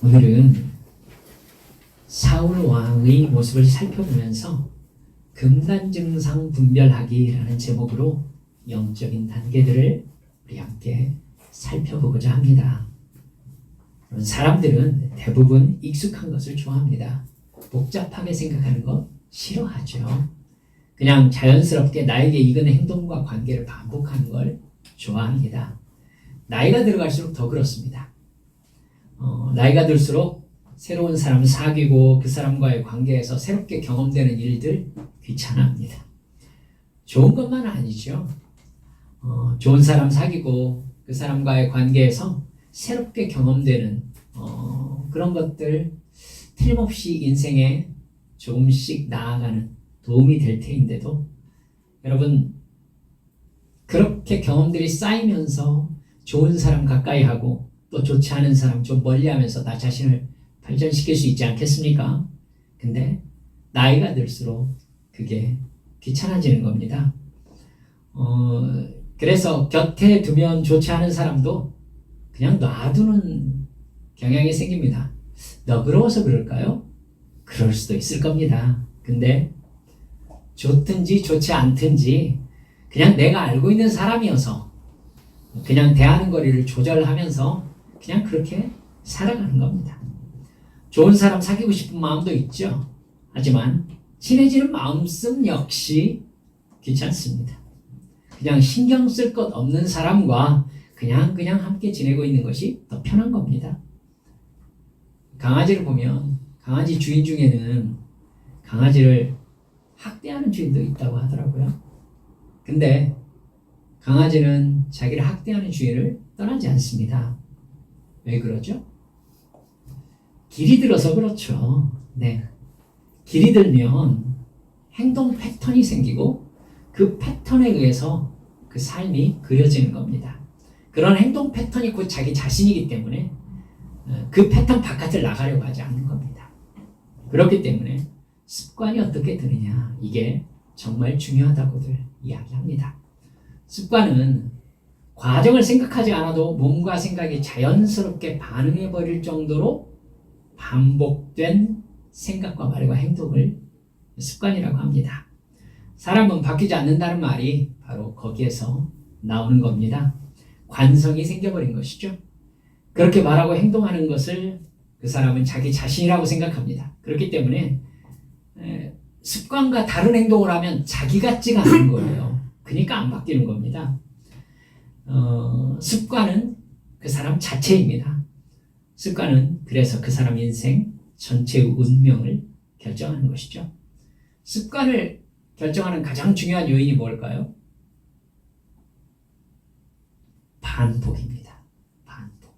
오늘은 사울 왕의 모습을 살펴보면서 금단증상 분별하기라는 제목으로 영적인 단계들을 우리 함께 살펴보고자 합니다. 사람들은 대부분 익숙한 것을 좋아합니다. 복잡하게 생각하는 것 싫어하죠. 그냥 자연스럽게 나에게 익은 행동과 관계를 반복하는 걸 좋아합니다. 나이가 들어갈수록 더 그렇습니다. 나이가 들수록 새로운 사람을 사귀고 그 사람과의 관계에서 새롭게 경험되는 일들 귀찮아합니다. 좋은 것만 아니죠. 좋은 사람 사귀고 그 사람과의 관계에서 새롭게 경험되는 그런 것들 틀림없이 인생에 조금씩 나아가는 도움이 될 테인데도 여러분 그렇게 경험들이 쌓이면서 좋은 사람 가까이 하고 또 좋지 않은 사람 좀 멀리하면서 나 자신을 발전시킬 수 있지 않겠습니까? 근데 나이가 들수록 그게 귀찮아지는 겁니다. 그래서 곁에 두면 좋지 않은 사람도 그냥 놔두는 경향이 생깁니다. 너그러워서 그럴까요? 그럴 수도 있을 겁니다. 근데 좋든지 좋지 않든지 그냥 내가 알고 있는 사람이어서 그냥 대하는 거리를 조절하면서 그냥 그렇게 살아가는 겁니다. 좋은 사람 사귀고 싶은 마음도 있죠. 하지만 친해지는 마음씀 역시 귀찮습니다. 그냥 신경 쓸 것 없는 사람과 그냥 함께 지내고 있는 것이 더 편한 겁니다. 강아지를 보면 강아지 주인 중에는 강아지를 학대하는 주인도 있다고 하더라고요. 근데 강아지는 자기를 학대하는 주인을 떠나지 않습니다. 왜 그러죠? 길이 들어서 그렇죠. 네. 길이 들면 행동 패턴이 생기고 그 패턴에 의해서 그 삶이 그려지는 겁니다. 그런 행동 패턴이 곧 자기 자신이기 때문에 그 패턴 바깥을 나가려고 하지 않는 겁니다. 그렇기 때문에 습관이 어떻게 드느냐 이게 정말 중요하다고들 이야기합니다. 습관은 과정을 생각하지 않아도 몸과 생각이 자연스럽게 반응해버릴 정도로 반복된 생각과 말과 행동을 습관이라고 합니다. 사람은 바뀌지 않는다는 말이 바로 거기에서 나오는 겁니다. 관성이 생겨버린 것이죠. 그렇게 말하고 행동하는 것을 그 사람은 자기 자신이라고 생각합니다. 그렇기 때문에 습관과 다른 행동을 하면 자기 같지가 않은 거예요. 그러니까 안 바뀌는 겁니다. 습관은 그 사람 자체입니다. 습관은 그래서 그 사람 인생 전체의 운명을 결정하는 것이죠. 습관을 결정하는 가장 중요한 요인이 뭘까요? 반복입니다. 반복.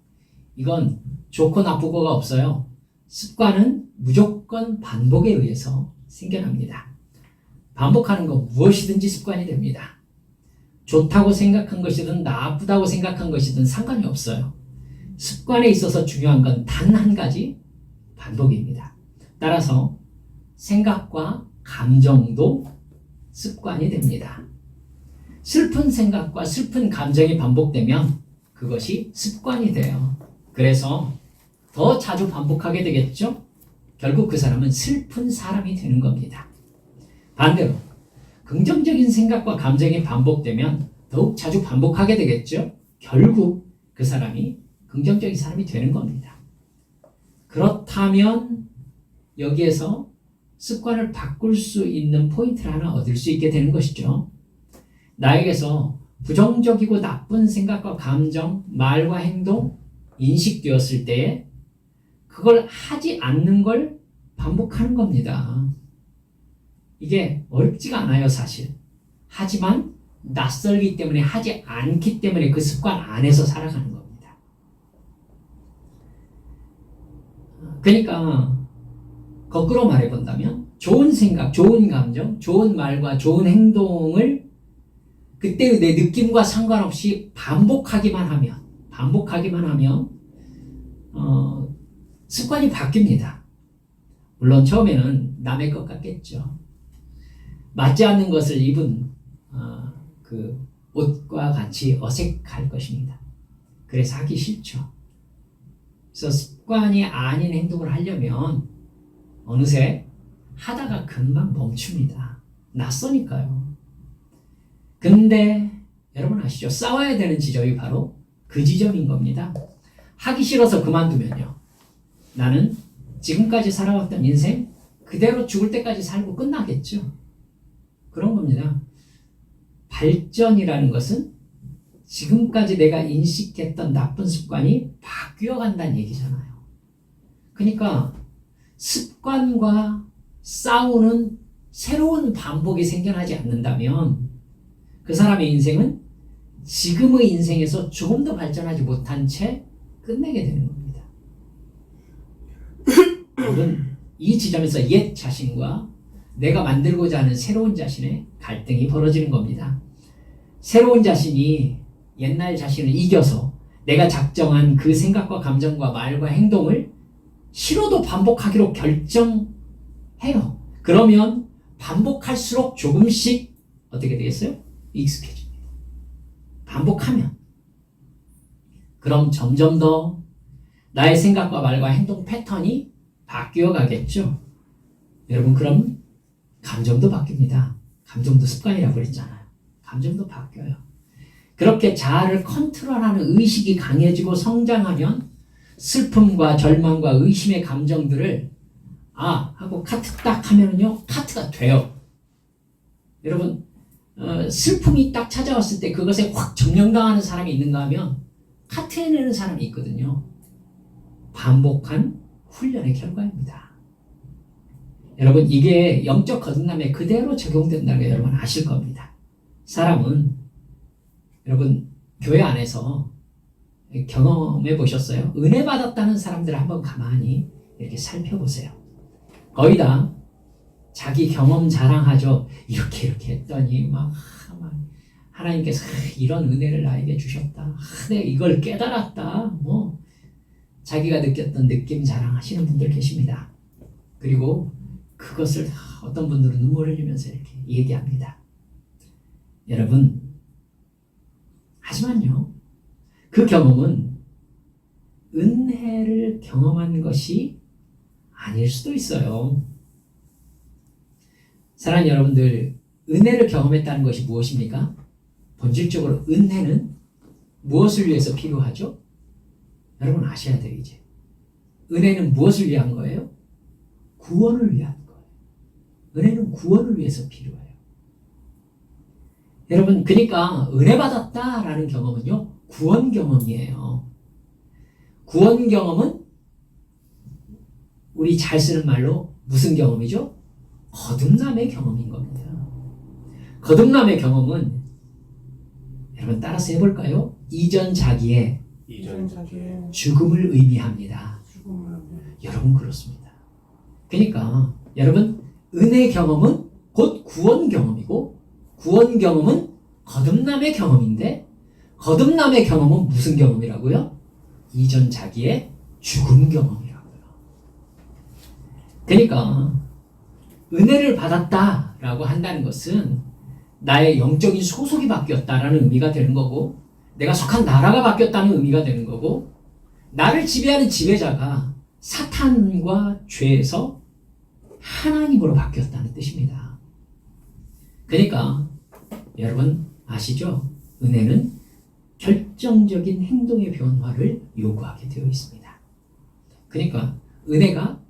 이건 좋고 나쁘고가 없어요. 습관은 무조건 반복에 의해서 생겨납니다. 반복하는 것 무엇이든지 습관이 됩니다. 좋다고 생각한 것이든 나쁘다고 생각한 것이든 상관이 없어요. 습관에 있어서 중요한 건 단 한 가지, 반복입니다. 따라서 생각과 감정도 습관이 됩니다. 슬픈 생각과 슬픈 감정이 반복되면 그것이 습관이 돼요. 그래서 더 자주 반복하게 되겠죠? 결국 그 사람은 슬픈 사람이 되는 겁니다. 반대로 긍정적인 생각과 감정이 반복되면 더욱 자주 반복하게 되겠죠? 결국 그 사람이 긍정적인 사람이 되는 겁니다. 그렇다면 여기에서 습관을 바꿀 수 있는 포인트를 하나 얻을 수 있게 되는 것이죠. 나에게서 부정적이고 나쁜 생각과 감정, 말과 행동, 인식되었을 때에 그걸 하지 않는 걸 반복하는 겁니다. 이게 어렵지가 않아요, 사실. 하지만 낯설기 때문에 하지 않기 때문에 그 습관 안에서 살아가는 겁니다. 그러니까 거꾸로 말해본다면 좋은 생각, 좋은 감정, 좋은 말과 좋은 행동을 그때의 내 느낌과 상관없이 반복하기만 하면 습관이 바뀝니다. 물론 처음에는 남의 것 같겠죠. 맞지 않는 것을 입은 그 옷과 같이 어색할 것입니다. 그래서 하기 싫죠. 그래서 습관이 아닌 행동을 하려면 어느새 하다가 금방 멈춥니다. 낯서니까요. 근데 여러분 아시죠? 싸워야 되는 지점이 바로 그 지점인 겁니다. 하기 싫어서 그만두면요. 나는 지금까지 살아왔던 인생 그대로 죽을 때까지 살고 끝나겠죠. 그런 겁니다. 발전이라는 것은 지금까지 내가 인식했던 나쁜 습관이 바뀌어 간다는 얘기잖아요. 그러니까 습관과 싸우는 새로운 반복이 생겨나지 않는다면 그 사람의 인생은 지금의 인생에서 조금 더 발전하지 못한 채 끝내게 되는 겁니다. 여러분, 이 지점에서 옛 자신과 내가 만들고자 하는 새로운 자신의 갈등이 벌어지는 겁니다. 새로운 자신이 옛날 자신을 이겨서 내가 작정한 그 생각과 감정과 말과 행동을 싫어도 반복하기로 결정해요. 그러면 반복할수록 조금씩 어떻게 되겠어요? 익숙해집니다. 반복하면. 그럼 점점 더 나의 생각과 말과 행동 패턴이 바뀌어 가겠죠. 여러분, 그럼 감정도 바뀝니다. 감정도 습관이라고 그랬잖아요. 감정도 바뀌어요. 그렇게 자아를 컨트롤하는 의식이 강해지고 성장하면 슬픔과 절망과 의심의 감정들을 하고 카트 딱 하면은요, 카트가 돼요. 여러분, 슬픔이 딱 찾아왔을 때 그것에 확 점령당하는 사람이 있는가 하면 카트해내는 사람이 있거든요. 반복한 훈련의 결과입니다. 여러분, 이게 영적 거듭남에 그대로 적용된다는 걸 여러분 아실 겁니다. 사람은 여러분 교회 안에서 경험해 보셨어요? 은혜 받았다는 사람들을 한번 가만히 이렇게 살펴보세요. 거의 다 자기 경험 자랑하죠. 이렇게 했더니 막 하나님께서 이런 은혜를 나에게 주셨다. 내가 이걸 깨달았다. 뭐 자기가 느꼈던 느낌 자랑하시는 분들 계십니다. 그리고 그것을 어떤 분들은 눈물을 흘리면서 이렇게 얘기합니다. 여러분, 하지만요, 그 경험은 은혜를 경험한 것이 아닐 수도 있어요. 사랑하는 여러분들, 은혜를 경험했다는 것이 무엇입니까? 본질적으로 은혜는 무엇을 위해서 필요하죠? 여러분 아셔야 돼요, 이제. 은혜는 무엇을 위한 거예요? 구원을 위한 거예요. 은혜는 구원을 위해서 필요해요. 여러분, 그러니까 은혜 받았다라는 경험은요, 구원 경험이에요. 구원 경험은 우리 잘 쓰는 말로 무슨 경험이죠? 거듭남의 경험인 겁니다. 거듭남의 경험은 여러분 따라서 해볼까요? 이전 자기의 죽음을 의미합니다. 여러분 그렇습니다. 그러니까 여러분 은혜 경험은 곧 구원 경험이고 구원 경험은 거듭남의 경험인데 거듭남의 경험은 무슨 경험이라고요? 이전 자기의 죽음 경험이라고요. 그러니까 은혜를 받았다라고 한다는 것은 나의 영적인 소속이 바뀌었다라는 의미가 되는 거고 내가 속한 나라가 바뀌었다는 의미가 되는 거고 나를 지배하는 지배자가 사탄과 죄에서 하나님으로 바뀌었다는 뜻입니다. 그러니까 여러분 아시죠? 은혜는 결정적인 행동의 변화를 요구하게 되어 있습니다. 그러니까 은혜가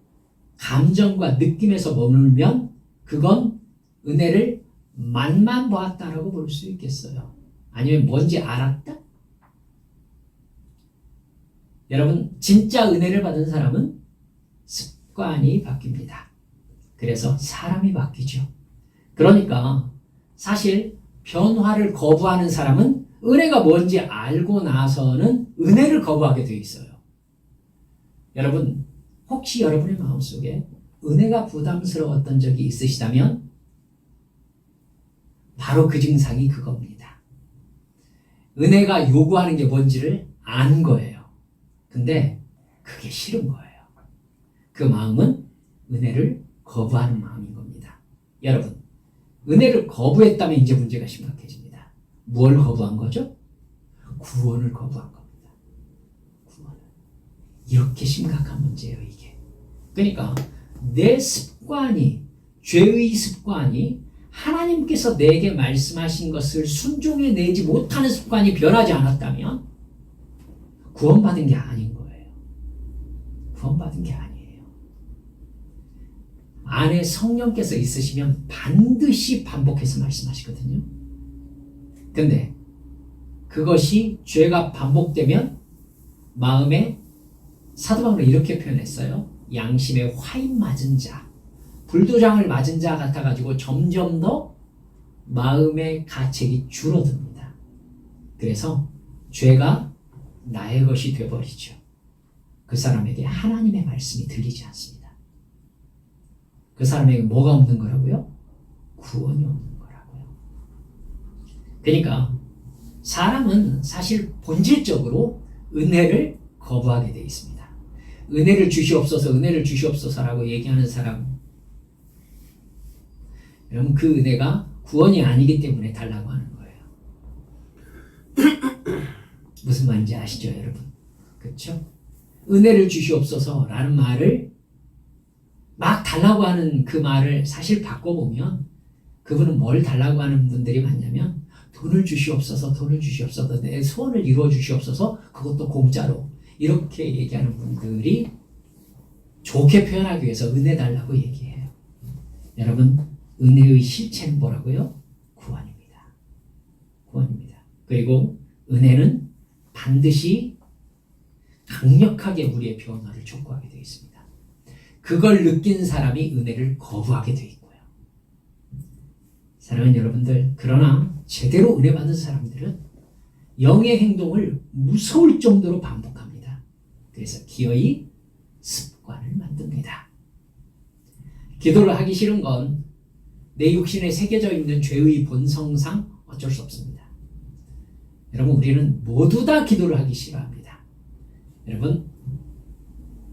감정과 느낌에서 머물면 그건 은혜를 맛만 보았다라고 볼 수 있겠어요. 아니면 뭔지 알았다? 여러분 진짜 은혜를 받은 사람은 습관이 바뀝니다. 그래서 사람이 바뀌죠. 그러니까 사실 변화를 거부하는 사람은 은혜가 뭔지 알고 나서는 은혜를 거부하게 되어 있어요. 여러분 혹시 여러분의 마음속에 은혜가 부담스러웠던 적이 있으시다면 바로 그 증상이 그겁니다. 은혜가 요구하는 게 뭔지를 아는 거예요. 근데 그게 싫은 거예요. 그 마음은 은혜를 거부하는 마음인 겁니다. 여러분, 은혜를 거부했다면 이제 문제가 심각해집니다. 무엇을 거부한 거죠? 구원을 거부한 겁니다. 구원을. 이렇게 심각한 문제예요, 이게. 그러니까 내 습관이, 죄의 습관이 하나님께서 내게 말씀하신 것을 순종해내지 못하는 습관이 변하지 않았다면 구원받은 게 아닌 거예요. 구원받은 게 아니에요. 안에 성령께서 있으시면 반드시 반복해서 말씀하시거든요. 근데 그것이 죄가 반복되면 마음에, 사도 바울은 이렇게 표현했어요. 양심에 화인 맞은 자, 불도장을 맞은 자 같아가지고 점점 더 마음의 가책이 줄어듭니다. 그래서 죄가 나의 것이 되어버리죠. 그 사람에게 하나님의 말씀이 들리지 않습니다. 그 사람에게 뭐가 없는 거라고요? 구원이 없는 거라고요. 그러니까 사람은 사실 본질적으로 은혜를 거부하게 되어 있습니다. 은혜를 주시옵소서, 은혜를 주시옵소서라고 얘기하는 사람, 여러분 그 은혜가 구원이 아니기 때문에 달라고 하는 거예요. 무슨 말인지 아시죠, 여러분? 그렇죠? 은혜를 주시옵소서라는 말을 막 달라고 하는 그 말을 사실 바꿔보면 그분은 뭘 달라고 하는 분들이 많냐면 돈을 주시옵소서, 돈을 주시옵소서, 내 소원을 이루어 주시옵소서, 그것도 공짜로, 이렇게 얘기하는 분들이 좋게 표현하기 위해서 은혜 달라고 얘기해요. 여러분, 은혜의 실체는 뭐라고요? 구원입니다. 구원입니다. 그리고 은혜는 반드시 강력하게 우리의 변화를 촉구하게 되어 있습니다. 그걸 느낀 사람이 은혜를 거부하게 되어 있고요. 사랑하는 여러분들, 그러나 제대로 은혜 받은 사람들은 영의 행동을 무서울 정도로 반복합니다. 그래서 기어이 습관을 만듭니다. 기도를 하기 싫은 건 내 육신에 새겨져 있는 죄의 본성상 어쩔 수 없습니다. 여러분, 우리는 모두 다 기도를 하기 싫어합니다. 여러분,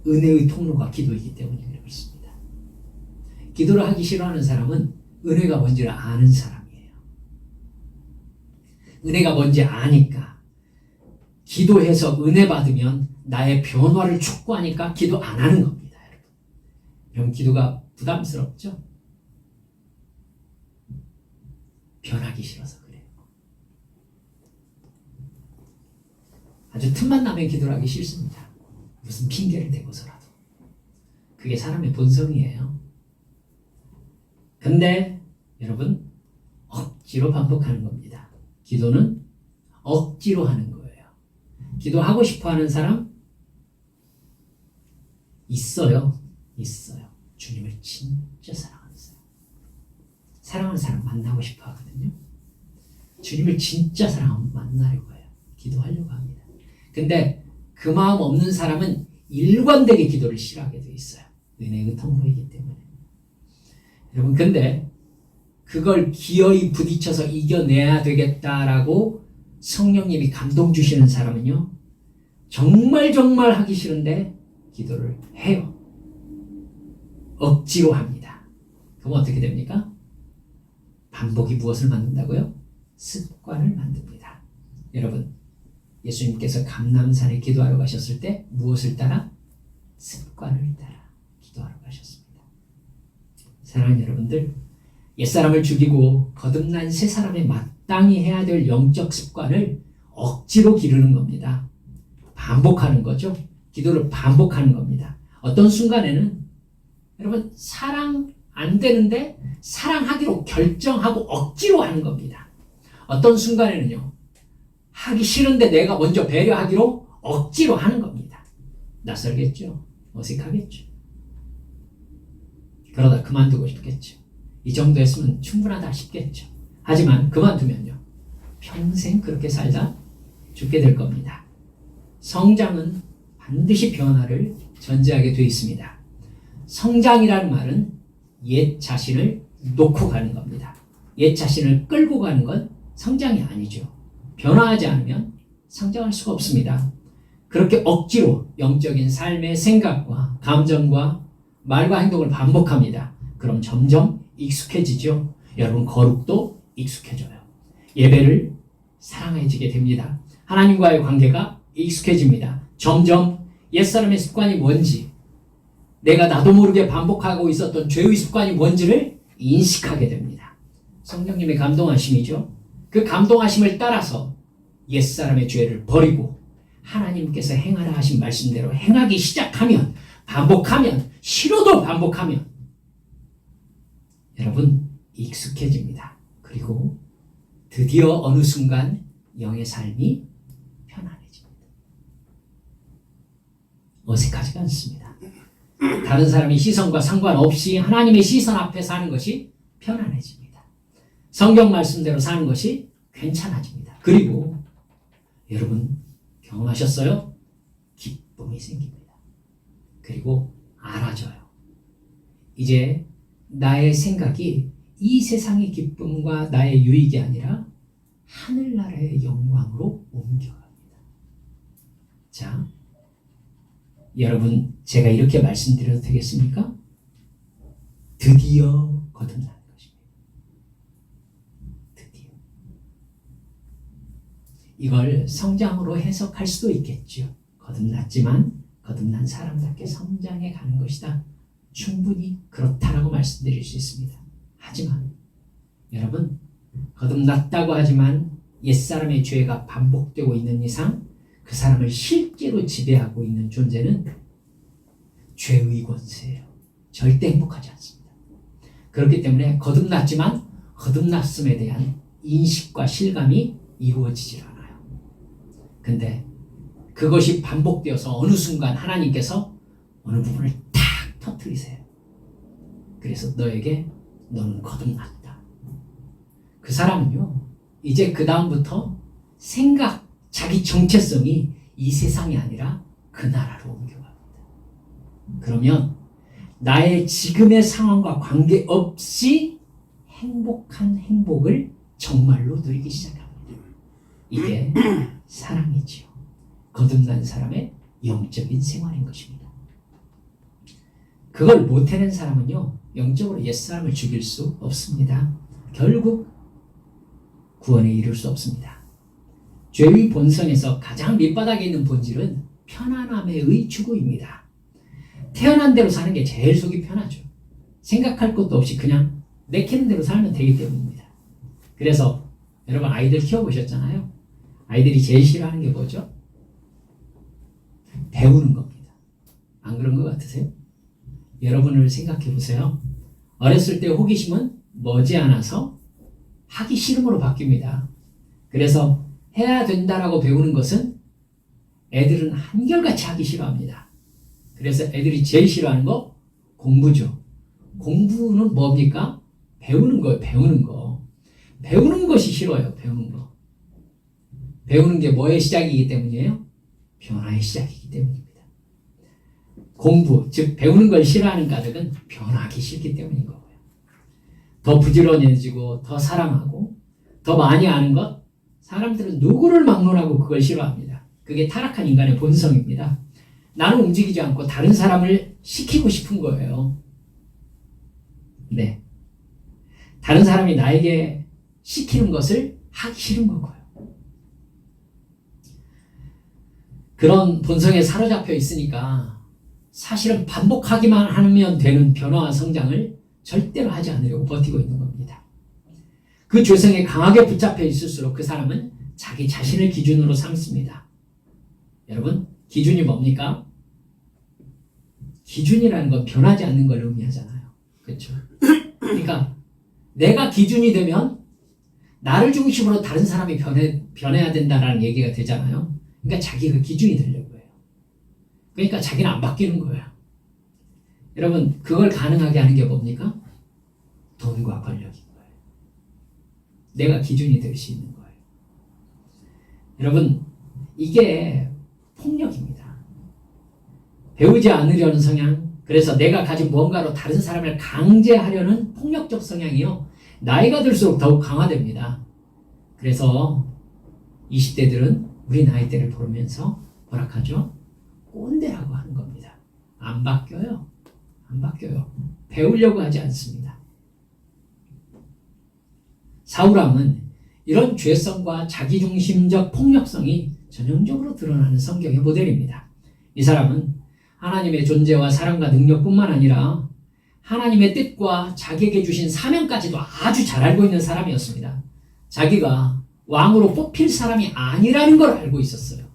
은혜의 통로가 기도이기 때문에 그렇습니다. 기도를 하기 싫어하는 사람은 은혜가 뭔지를 아는 사람이에요. 은혜가 뭔지 아니까, 기도해서 은혜 받으면 나의 변화를 촉구하니까 기도 안 하는 겁니다. 여러분, 기도가 부담스럽죠? 변하기 싫어서 그래요. 아주 틈만 나면 기도를 하기 싫습니다. 무슨 핑계를 대고서라도. 그게 사람의 본성이에요. 근데 여러분, 억지로 반복하는 겁니다. 기도는 억지로 하는 거예요. 기도하고 싶어 하는 사람 있어요. 있어요. 주님을 진짜 사랑하는 사람. 사랑하는 사람 만나고 싶어 하거든요. 주님을 진짜 사랑하면 만나려고 해요. 기도하려고 합니다. 근데 그 마음 없는 사람은 일관되게 기도를 싫어하게 돼 있어요. 은혜의 통로이기 때문에. 여러분, 근데 그걸 기어이 부딪혀서 이겨내야 되겠다라고 성령님이 감동 주시는 사람은요, 정말 하기 싫은데 기도를 해요. 억지로 합니다. 그럼 어떻게 됩니까? 반복이 무엇을 만든다고요? 습관을 만듭니다. 여러분, 예수님께서 감람산에 기도하러 가셨을 때 무엇을 따라? 습관을 따라 기도하러 가셨습니다. 사랑하는 여러분들, 옛사람을 죽이고 거듭난 새 사람에 마땅히 해야 될 영적 습관을 억지로 기르는 겁니다. 반복하는 거죠. 기도를 반복하는 겁니다. 어떤 순간에는 여러분, 사랑 안 되는데 사랑하기로 결정하고 억지로 하는 겁니다. 어떤 순간에는요, 하기 싫은데 내가 먼저 배려하기로 억지로 하는 겁니다. 낯설겠죠? 어색하겠죠? 그러다 그만두고 싶겠죠? 이 정도 했으면 충분하다 싶겠죠? 하지만 그만두면요, 평생 그렇게 살다 죽게 될 겁니다. 성장은 반드시 변화를 전제하게 되어 있습니다. 성장이라는 말은 옛 자신을 놓고 가는 겁니다. 옛 자신을 끌고 가는 건 성장이 아니죠. 변화하지 않으면 성장할 수가 없습니다. 그렇게 억지로 영적인 삶의 생각과 감정과 말과 행동을 반복합니다. 그럼 점점 익숙해지죠. 여러분, 거룩도 익숙해져요. 예배를 사랑해지게 됩니다. 하나님과의 관계가 익숙해집니다. 점점 옛사람의 습관이 뭔지, 내가 나도 모르게 반복하고 있었던 죄의 습관이 뭔지를 인식하게 됩니다. 성령님의 감동하심이죠. 그 감동하심을 따라서 옛사람의 죄를 버리고 하나님께서 행하라 하신 말씀대로 행하기 시작하면, 반복하면, 싫어도 반복하면 여러분 익숙해집니다. 그리고 드디어 어느 순간 영의 삶이 편안해집니다. 어색하지가 않습니다. 다른 사람의 시선과 상관없이 하나님의 시선 앞에 사는 것이 편안해집니다. 성경 말씀대로 사는 것이 괜찮아집니다. 그리고 여러분 경험하셨어요? 기쁨이 생깁니다. 그리고 알아져요. 이제 나의 생각이 이 세상의 기쁨과 나의 유익이 아니라 하늘나라의 영광으로 옮겨갑니다. 자, 여러분 제가 이렇게 말씀드려도 되겠습니까? 드디어 거듭나는 것입니다. 드디어. 이걸 성장으로 해석할 수도 있겠죠. 거듭났지만 거듭난 사람답게 성장해 가는 것이다. 충분히 그렇다라고 말씀드릴 수 있습니다. 하지만 여러분 거듭났다고 하지만 옛사람의 죄가 반복되고 있는 이상 그 사람을 실제로 지배하고 있는 존재는 죄의 권세예요. 절대 행복하지 않습니다. 그렇기 때문에 거듭났지만 거듭났음에 대한 인식과 실감이 이루어지질 않아요. 근데 그것이 반복되어서 어느 순간 하나님께서 어느 부분을 탁 터뜨리세요. 그래서 너는 거듭났다. 그 사람은요 이제 그 다음부터 생각, 자기 정체성이 이 세상이 아니라 그 나라로 옮겨갑니다. 그러면 나의 지금의 상황과 관계없이 행복한 행복을 정말로 누리기 시작합니다. 이게 사랑이지요. 거듭난 사람의 영적인 생활인 것입니다. 그걸 못 해낸 사람은요 영적으로 옛사람을 죽일 수 없습니다. 결국 구원에 이룰 수 없습니다. 죄의 본성에서 가장 밑바닥에 있는 본질은 편안함의 추구입니다. 태어난 대로 사는 게 제일 속이 편하죠. 생각할 것도 없이 그냥 내키는 대로 살면 되기 때문입니다. 그래서 여러분 아이들 키워보셨잖아요. 아이들이 제일 싫어하는 게 뭐죠? 배우는 겁니다. 안 그런 것 같으세요? 여러분을 생각해 보세요. 어렸을 때 호기심은 머지않아서 하기 싫음으로 바뀝니다. 그래서 해야 된다라고 배우는 것은 애들은 한결같이 하기 싫어합니다. 그래서 애들이 제일 싫어하는 거 공부죠. 공부는 뭡니까? 배우는 거예요. 배우는 거. 배우는 것이 싫어요. 배우는 거. 배우는 게 뭐의 시작이기 때문이에요? 변화의 시작이기 때문입니다. 공부, 즉 배우는 걸 싫어하는 까닭은 변하기 싫기 때문인 거고요. 더 부지런해지고 더 사랑하고 더 많이 아는 것, 사람들은 누구를 막론하고 그걸 싫어합니다. 그게 타락한 인간의 본성입니다. 나는 움직이지 않고 다른 사람을 시키고 싶은 거예요. 네. 다른 사람이 나에게 시키는 것을 하기 싫은 거고요. 그런 본성에 사로잡혀 있으니까 사실은 반복하기만 하면 되는 변화와 성장을 절대로 하지 않으려고 버티고 있는 겁니다. 그 죄성에 강하게 붙잡혀 있을수록 그 사람은 자기 자신을 기준으로 삼습니다. 여러분, 기준이 뭡니까? 기준이라는 건 변하지 않는 걸 의미하잖아요. 그렇죠? 그러니까 내가 기준이 되면 나를 중심으로 다른 사람이 변해야 된다라는 얘기가 되잖아요. 그러니까 자기가 기준이 되려고 해요. 그러니까 자기는 안 바뀌는 거예요. 여러분, 그걸 가능하게 하는 게 뭡니까? 돈과 권력인 거예요. 내가 기준이 될 수 있는 거예요. 여러분, 이게 폭력입니다. 배우지 않으려는 성향, 그래서 내가 가진 무언가로 다른 사람을 강제하려는 폭력적 성향이요. 나이가 들수록 더욱 강화됩니다. 그래서 20대들은 우리 나이대를 보면서 뭐라 하죠? 꼰대라고 하는 겁니다. 안 바뀌어요. 안 바뀌어요. 배우려고 하지 않습니다. 사울왕은 이런 죄성과 자기중심적 폭력성이 전형적으로 드러나는 성경의 모델입니다. 이 사람은 하나님의 존재와 사랑과 능력뿐만 아니라 하나님의 뜻과 자기에게 주신 사명까지도 아주 잘 알고 있는 사람이었습니다. 자기가 왕으로 뽑힐 사람이 아니라는 걸 알고 있었어요.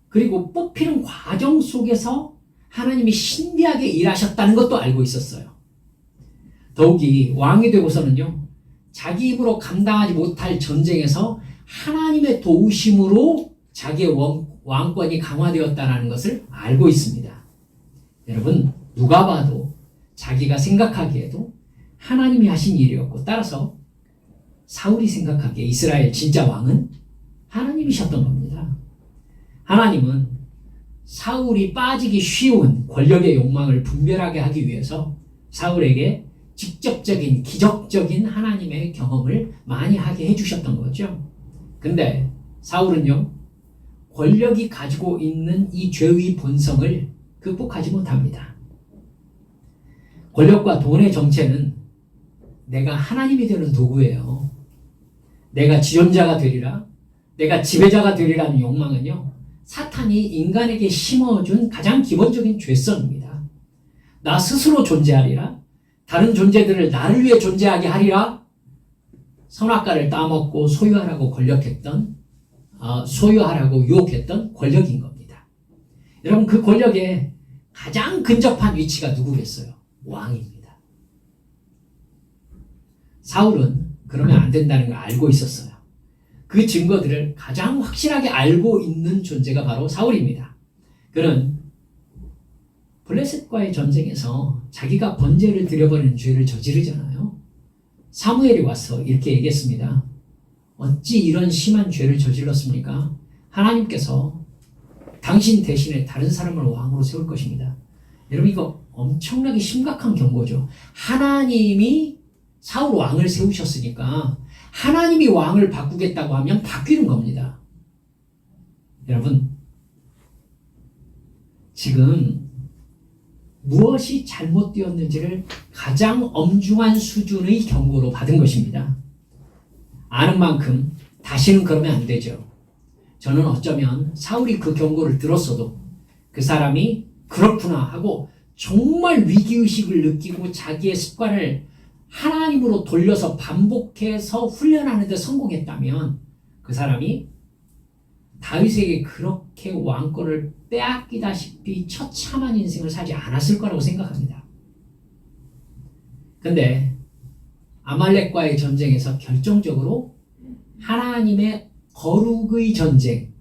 그리고 뽑히는 과정 속에서 하나님이 신비하게 일하셨다는 것도 알고 있었어요. 더욱이 왕이 되고서는요, 자기 힘으로 감당하지 못할 전쟁에서 하나님의 도우심으로 자기의 왕권이 강화되었다는 것을 알고 있습니다. 여러분, 누가 봐도 자기가 생각하기에도 하나님이 하신 일이었고, 따라서 사울이 생각하기에 이스라엘 진짜 왕은 하나님이셨던 겁니다. 하나님은 사울이 빠지기 쉬운 권력의 욕망을 분별하게 하기 위해서 사울에게 직접적인 기적적인 하나님의 경험을 많이 하게 해주셨던 거죠. 근데 사울은요, 권력이 가지고 있는 이 죄의 본성을 극복하지 못합니다. 권력과 돈의 정체는 내가 하나님이 되는 도구예요. 내가 지존자가 되리라, 내가 지배자가 되리라는 욕망은요, 사탄이 인간에게 심어준 가장 기본적인 죄성입니다. 나 스스로 존재하리라, 다른 존재들을 나를 위해 존재하게 하리라, 선악과를 따먹고 소유하라고 유혹했던 권력인 겁니다. 여러분, 그 권력에 가장 근접한 위치가 누구겠어요? 왕입니다. 사울은 그러면 안 된다는 걸 알고 있었어요. 그 증거들을 가장 확실하게 알고 있는 존재가 바로 사울입니다. 그는 블레셋과의 전쟁에서 자기가 번제를 드려버리는 죄를 저지르잖아요. 사무엘이 와서 이렇게 얘기했습니다. 어찌 이런 심한 죄를 저질렀습니까? 하나님께서 당신 대신에 다른 사람을 왕으로 세울 것입니다. 여러분, 이거 엄청나게 심각한 경고죠. 하나님이 사울 왕을 세우셨으니까 하나님이 왕을 바꾸겠다고 하면 바뀌는 겁니다. 여러분, 지금 무엇이 잘못되었는지를 가장 엄중한 수준의 경고로 받은 것입니다. 아는 만큼 다시는 그러면 안 되죠. 저는 어쩌면 사울이 그 경고를 들었어도 그 사람이 그렇구나 하고 정말 위기의식을 느끼고 자기의 습관을 하나님으로 돌려서 반복해서 훈련하는 데 성공했다면 그 사람이 다윗에게 그렇게 왕권을 빼앗기다시피 처참한 인생을 살지 않았을 거라고 생각합니다. 근데 아말렉과의 전쟁에서 결정적으로 하나님의 거룩의 전쟁,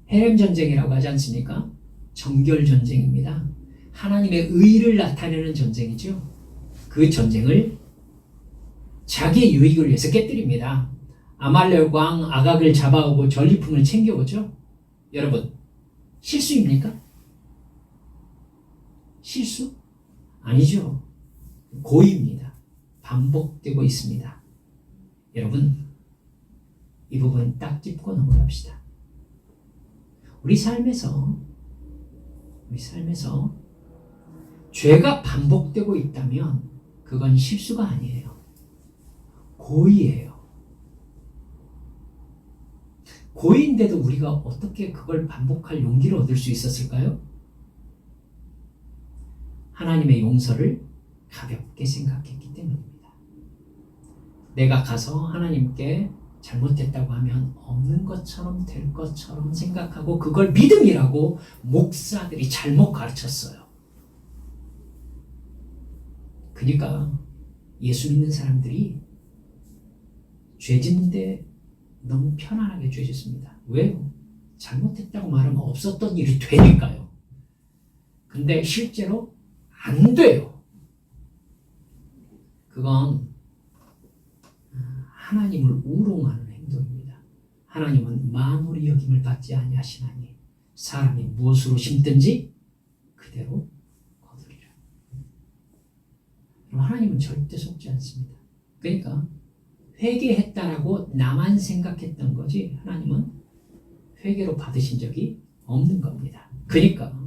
헤렘 전쟁이라고 하지 않습니까? 정결 전쟁입니다. 하나님의 의를 나타내는 전쟁이죠. 그 전쟁을 자기의 유익을 위해서 깨뜨립니다. 아말렉 왕 아각을 잡아오고 전리품을 챙겨오죠. 여러분, 실수입니까? 실수? 아니죠. 고의입니다. 반복되고 있습니다. 여러분, 이 부분 딱 짚고 넘어갑시다. 우리 삶에서 죄가 반복되고 있다면 그건 실수가 아니에요. 고의예요. 고의인데도 우리가 어떻게 그걸 반복할 용기를 얻을 수 있었을까요? 하나님의 용서를 가볍게 생각했기 때문입니다. 내가 가서 하나님께 잘못했다고 하면 없는 것처럼 될 것처럼 생각하고 그걸 믿음이라고 목사들이 잘못 가르쳤어요. 그러니까 예수 믿는 사람들이 죄 짓는데 너무 편안하게 죄 짓습니다. 왜요? 잘못했다고 말하면 없었던 일이 되니까요. 근데 실제로 안 돼요. 그건 하나님을 우롱하는 행동입니다. 하나님은 만물의 여김을 받지 아니하시나니 사람이 무엇으로 심든지 그대로 거두리라. 하나님은 절대 속지 않습니다. 그러니까 회개했다라고 나만 생각했던 거지 하나님은 회개로 받으신 적이 없는 겁니다. 그러니까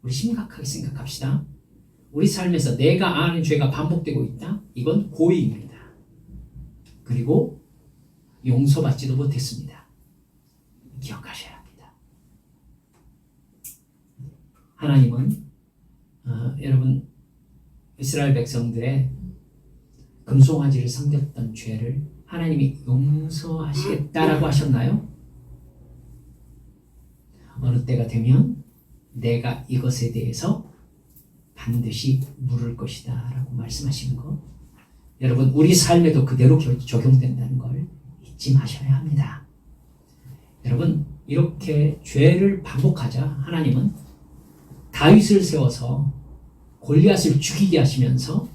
우리 심각하게 생각합시다. 우리 삶에서 내가 아는 죄가 반복되고 있다? 이건 고의입니다. 그리고 용서받지도 못했습니다. 기억하셔야 합니다. 하나님은 여러분 이스라엘 백성들의 금송아지를 섬겼던 죄를 하나님이 용서하시겠다라고 하셨나요? 어느 때가 되면 내가 이것에 대해서 반드시 물을 것이다 라고 말씀하시는 것, 여러분 우리 삶에도 그대로 적용된다는 걸 잊지 마셔야 합니다. 여러분 이렇게 죄를 반복하자 하나님은 다윗을 세워서 골리앗을 죽이게 하시면서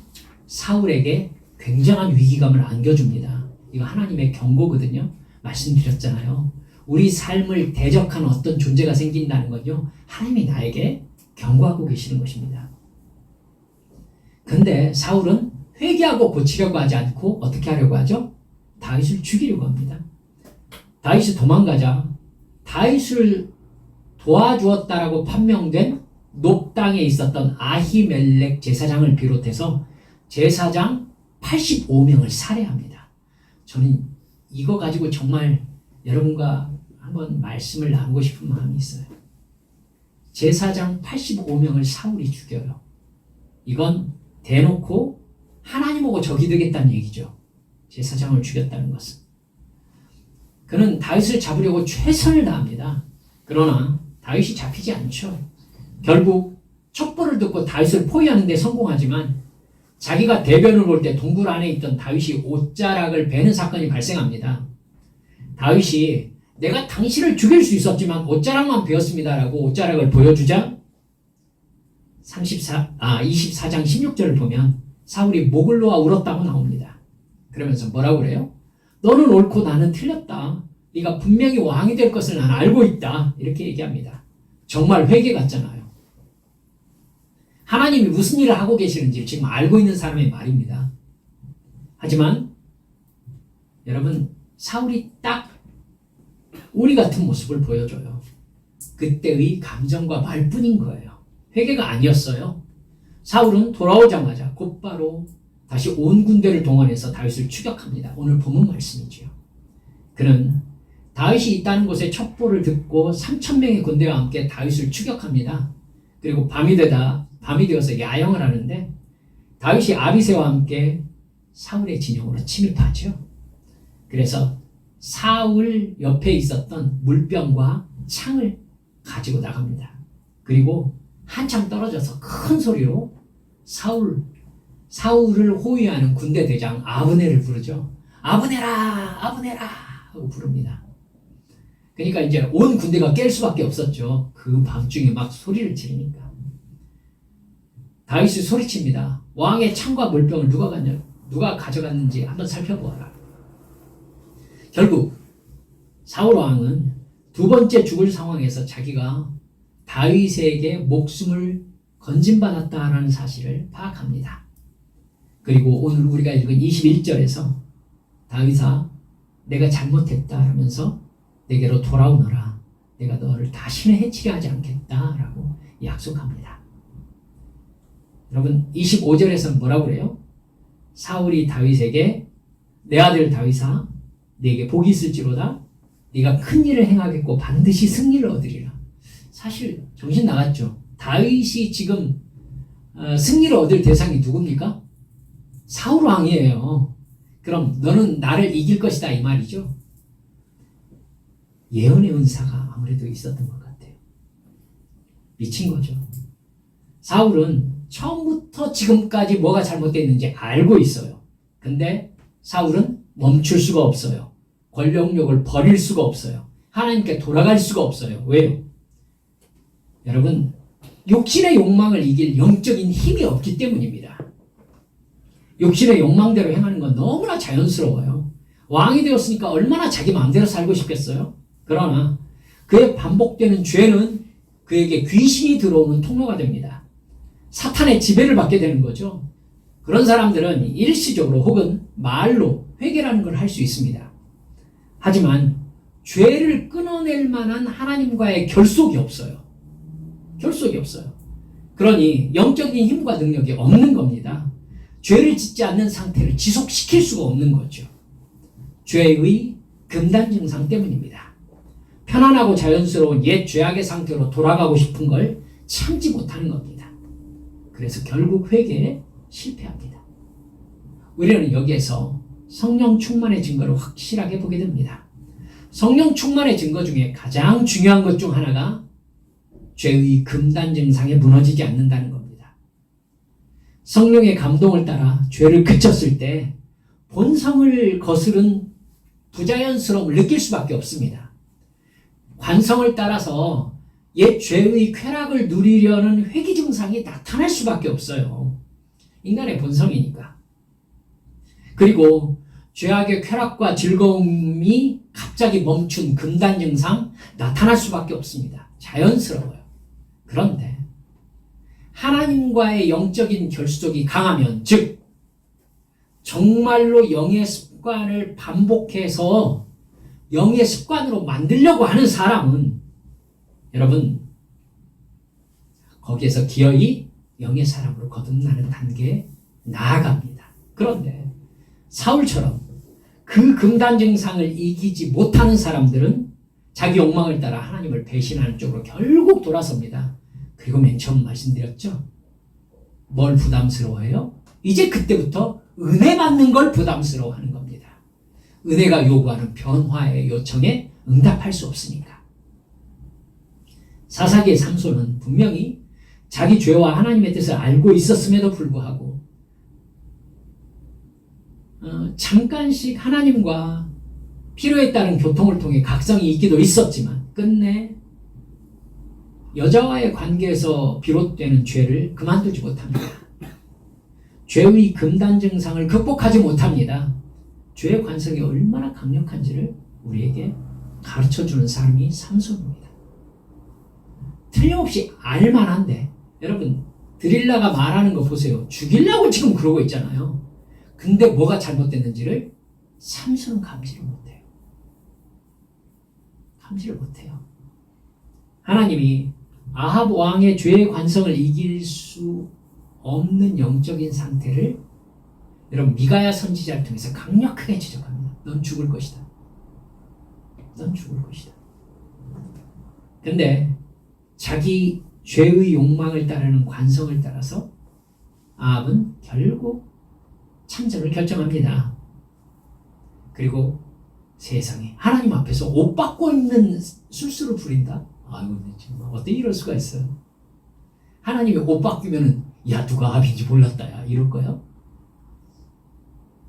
사울에게 굉장한 위기감을 안겨줍니다. 이거 하나님의 경고거든요. 말씀드렸잖아요. 우리 삶을 대적하는 어떤 존재가 생긴다는 건요, 하나님이 나에게 경고하고 계시는 것입니다. 근데 사울은 회개하고 고치려고 하지 않고 어떻게 하려고 하죠? 다윗을 죽이려고 합니다. 다윗이 도망가자 다윗을 도와주었다라고 판명된 높 땅에 있었던 아히멜렉 제사장을 비롯해서 제사장 85명을 살해합니다. 저는 이거 가지고 정말 여러분과 한번 말씀을 나누고 싶은 마음이 있어요. 제사장 85명을 사울이 죽여요. 이건 대놓고 하나님하고 적이 되겠다는 얘기죠. 제사장을 죽였다는 것은. 그는 다윗을 잡으려고 최선을 다합니다. 그러나 다윗이 잡히지 않죠. 결국 첩보를 듣고 다윗을 포위하는 데 성공하지만 자기가 대변을 볼 때 동굴 안에 있던 다윗이 옷자락을 베는 사건이 발생합니다. 다윗이 내가 당신을 죽일 수 있었지만 옷자락만 베었습니다라고 옷자락을 보여주자 24장 16절을 보면 사울이 목을 놓아 울었다고 나옵니다. 그러면서 뭐라고 그래요? 너는 옳고 나는 틀렸다. 네가 분명히 왕이 될 것을 난 알고 있다. 이렇게 얘기합니다. 정말 회개 같잖아요. 하나님이 무슨 일을 하고 계시는지 지금 알고 있는 사람의 말입니다. 하지만 여러분 사울이 딱 우리 같은 모습을 보여줘요. 그때의 감정과 말뿐인 거예요. 회개가 아니었어요. 사울은 돌아오자마자 곧바로 다시 온 군대를 동원해서 다윗을 추격합니다. 오늘 본문 말씀이지요. 그는 다윗이 있다는 곳에 첩보를 듣고 3,000명의 군대와 함께 다윗을 추격합니다. 그리고 밤이 되어서 야영을 하는데 다윗이 아비새와 함께 사울의 진영으로 침입하죠. 그래서 사울 옆에 있었던 물병과 창을 가지고 나갑니다. 그리고 한참 떨어져서 큰 소리로 사울을 호위하는 군대 대장 아브넬을 부르죠. 아브넬아, 아브넬아 하고 부릅니다. 그러니까 이제 온 군대가 깰 수밖에 없었죠. 그 밤중에 막 소리를 지르니까. 다윗이 소리칩니다. 왕의 창과 물병을 누가 가져갔는지 한번 살펴보아라. 결국 사울 왕은 두 번째 죽을 상황에서 자기가 다윗에게 목숨을 건진받았다라는 사실을 파악합니다. 그리고 오늘 우리가 읽은 21절에서 다윗아 내가 잘못했다 하면서 내게로 돌아오너라. 내가 너를 다시는 해치려 하지 않겠다라고 약속합니다. 여러분 25절에서는 뭐라고 그래요? 사울이 다윗에게 내 아들 다윗아 네게 복이 있을지로다. 네가 큰 일을 행하겠고 반드시 승리를 얻으리라. 사실 정신 나갔죠. 다윗이 지금 승리를 얻을 대상이 누굽니까? 사울 왕이에요. 그럼 너는 나를 이길 것이다 이 말이죠. 예언의 은사가 아무래도 있었던 것 같아요. 미친 거죠. 사울은 처음부터 지금까지 뭐가 잘못됐는지 알고 있어요. 근데 사울은 멈출 수가 없어요. 권력욕을 버릴 수가 없어요. 하나님께 돌아갈 수가 없어요. 왜요? 여러분 욕심의 욕망을 이길 영적인 힘이 없기 때문입니다. 욕심의 욕망대로 행하는 건 너무나 자연스러워요. 왕이 되었으니까 얼마나 자기 마음대로 살고 싶겠어요? 그러나 그의 반복되는 죄는 그에게 귀신이 들어오는 통로가 됩니다. 사탄의 지배를 받게 되는 거죠. 그런 사람들은 일시적으로 혹은 말로 회개라는 걸 할 수 있습니다. 하지만 죄를 끊어낼 만한 하나님과의 결속이 없어요. 결속이 없어요. 그러니 영적인 힘과 능력이 없는 겁니다. 죄를 짓지 않는 상태를 지속시킬 수가 없는 거죠. 죄의 금단 증상 때문입니다. 편안하고 자연스러운 옛 죄악의 상태로 돌아가고 싶은 걸 참지 못하는 겁니다. 그래서 결국 회개에 실패합니다. 우리는 여기에서 성령 충만의 증거를 확실하게 보게 됩니다. 성령 충만의 증거 중에 가장 중요한 것 중 하나가 죄의 금단 증상에 무너지지 않는다는 겁니다. 성령의 감동을 따라 죄를 그쳤을 때 본성을 거스른 부자연스러움을 느낄 수밖에 없습니다. 관성을 따라서 옛 죄의 쾌락을 누리려는 회귀 증상이 나타날 수밖에 없어요. 인간의 본성이니까. 그리고 죄악의 쾌락과 즐거움이 갑자기 멈춘 금단 증상 나타날 수밖에 없습니다. 자연스러워요. 그런데 하나님과의 영적인 결속이 강하면, 즉 정말로 영의 습관을 반복해서 영의 습관으로 만들려고 하는 사람은 여러분 거기에서 기어이 영의 사람으로 거듭나는 단계에 나아갑니다. 그런데 사울처럼 그 금단 증상을 이기지 못하는 사람들은 자기 욕망을 따라 하나님을 배신하는 쪽으로 결국 돌아섭니다. 그리고 맨 처음 말씀드렸죠. 뭘 부담스러워해요? 이제 그때부터 은혜 받는 걸 부담스러워하는 겁니다. 은혜가 요구하는 변화의 요청에 응답할 수 없으니까. 사사기의 삼손은 분명히 자기 죄와 하나님의 뜻을 알고 있었음에도 불구하고 잠깐씩 하나님과 필요에 따른 교통을 통해 각성이 있기도 있었지만 끝내 여자와의 관계에서 비롯되는 죄를 그만두지 못합니다. 죄의 금단 증상을 극복하지 못합니다. 죄의 관성이 얼마나 강력한지를 우리에게 가르쳐주는 사람이 삼손입니다. 틀림없이 알만한데 여러분 드릴라가 말하는 거 보세요. 죽이려고 지금 그러고 있잖아요. 근데 뭐가 잘못됐는지를 삼손은 감지를 못해요. 감지를 못해요. 하나님이 아합 왕의 죄의 관성을 이길 수 없는 영적인 상태를 여러분 미가야 선지자를 통해서 강력하게 지적합니다. 넌 죽을 것이다. 넌 죽을 것이다. 근데 자기 죄의 욕망을 따르는 관성을 따라서 아합은 결국 참전을 결정합니다. 그리고 세상에 하나님 앞에서 옷 받고 있는 술수를 부린다? 아이고 정말 어떻게 이럴 수가 있어요? 하나님이 옷 바뀌면은 야 누가 아합인지 몰랐다 야 이럴 거예요?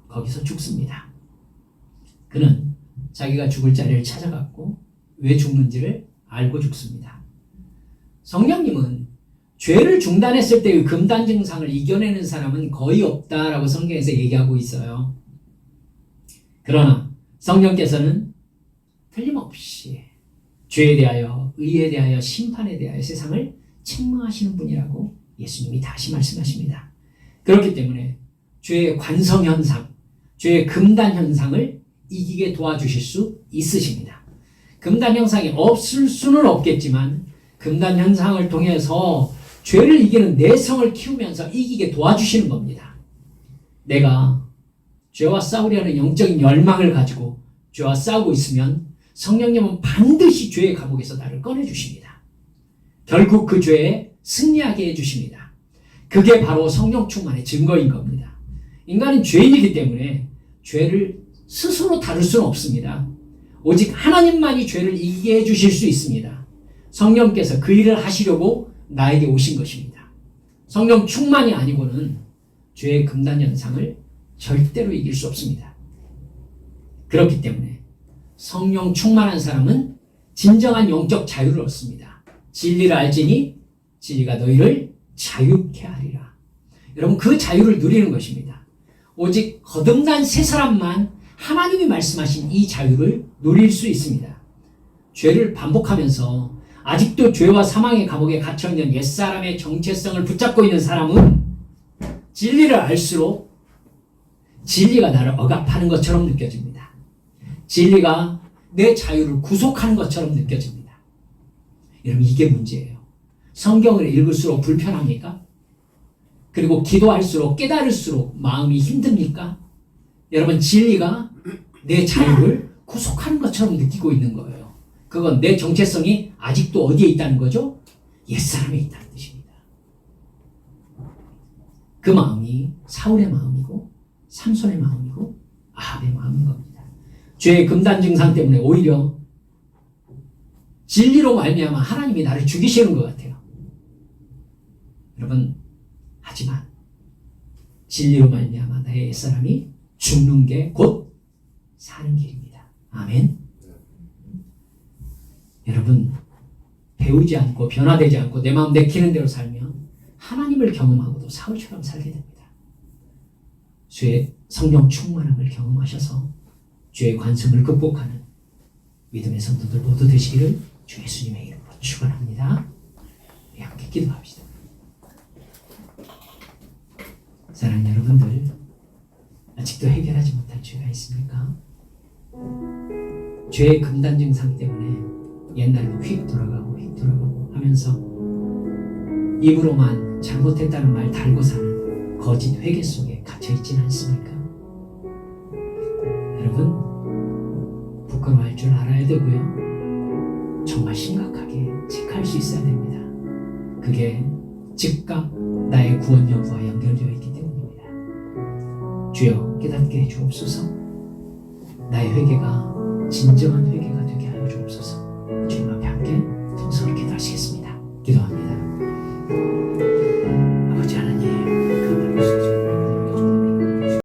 거기서 죽습니다. 그는 자기가 죽을 자리를 찾아갔고 왜 죽는지를 알고 죽습니다. 성령님은 죄를 중단했을 때의 금단 증상을 이겨내는 사람은 거의 없다라고 성경에서 얘기하고 있어요. 그러나 성령께서는 틀림없이 죄에 대하여, 의에 대하여, 심판에 대하여 세상을 책망하시는 분이라고 예수님이 다시 말씀하십니다. 그렇기 때문에 죄의 관성 현상, 죄의 금단 현상을 이기게 도와주실 수 있으십니다. 금단 현상이 없을 수는 없겠지만 금단 현상을 통해서 죄를 이기는 내성을 키우면서 이기게 도와주시는 겁니다. 내가 죄와 싸우려는 영적인 열망을 가지고 죄와 싸우고 있으면 성령님은 반드시 죄의 감옥에서 나를 꺼내주십니다. 결국 그 죄에 승리하게 해주십니다. 그게 바로 성령 충만의 증거인 겁니다. 인간은 죄인이기 때문에 죄를 스스로 다룰 수는 없습니다. 오직 하나님만이 죄를 이기게 해주실 수 있습니다. 성령께서 그 일을 하시려고 나에게 오신 것입니다. 성령 충만이 아니고는 죄의 금단 현상을 절대로 이길 수 없습니다. 그렇기 때문에 성령 충만한 사람은 진정한 영적 자유를 얻습니다. 진리를 알지니 진리가 너희를 자유케 하리라. 여러분 그 자유를 누리는 것입니다. 오직 거듭난 새 사람만 하나님이 말씀하신 이 자유를 누릴 수 있습니다. 죄를 반복하면서 아직도 죄와 사망의 감옥에 갇혀있는 옛사람의 정체성을 붙잡고 있는 사람은 진리를 알수록 진리가 나를 억압하는 것처럼 느껴집니다. 진리가 내 자유를 구속하는 것처럼 느껴집니다. 여러분 이게 문제예요. 성경을 읽을수록 불편합니까? 그리고 기도할수록 깨달을수록 마음이 힘듭니까? 여러분 진리가 내 자유를 구속하는 것처럼 느끼고 있는 거예요. 그건 내 정체성이 아직도 어디에 있다는 거죠? 옛사람에 있다는 뜻입니다. 그 마음이 사울의 마음이고 삼손의 마음이고 아합의 마음인 겁니다. 죄의 금단 증상 때문에 오히려 진리로 말미암아 하나님이 나를 죽이시는 것 같아요. 여러분, 하지만 진리로 말미암아 나의 옛사람이 죽는 게 곧 사는 길입니다. 아멘. 여러분, 배우지 않고 변화되지 않고 내 마음 내키는 대로 살면 하나님을 경험하고도 사울처럼 살게 됩니다. 주의 성령 충만함을 경험하셔서 주의 관습을 극복하는 믿음의 성도들 모두 되시기를 주 예수님의 이름으로 축원합니다. 우리 함께 기도합시다. 사랑하는 여러분들, 아직도 해결하지 못한 죄가 있습니까? 죄의 금단 증상 때문에 옛날로 휙 돌아가고 하면서 입으로만 잘못했다는 말 달고 사는 거짓 회개 속에 갇혀있지는 않습니까? 여러분, 부끄러워할 줄 알아야 되고요. 정말 심각하게 체크할 수 있어야 됩니다. 그게 즉각 나의 구원 여부와 연결되어 있기 때문입니다. 주여 깨닫게 해주옵소서. 나의 회개가 진정한 회개가 되게 하여 주옵소서.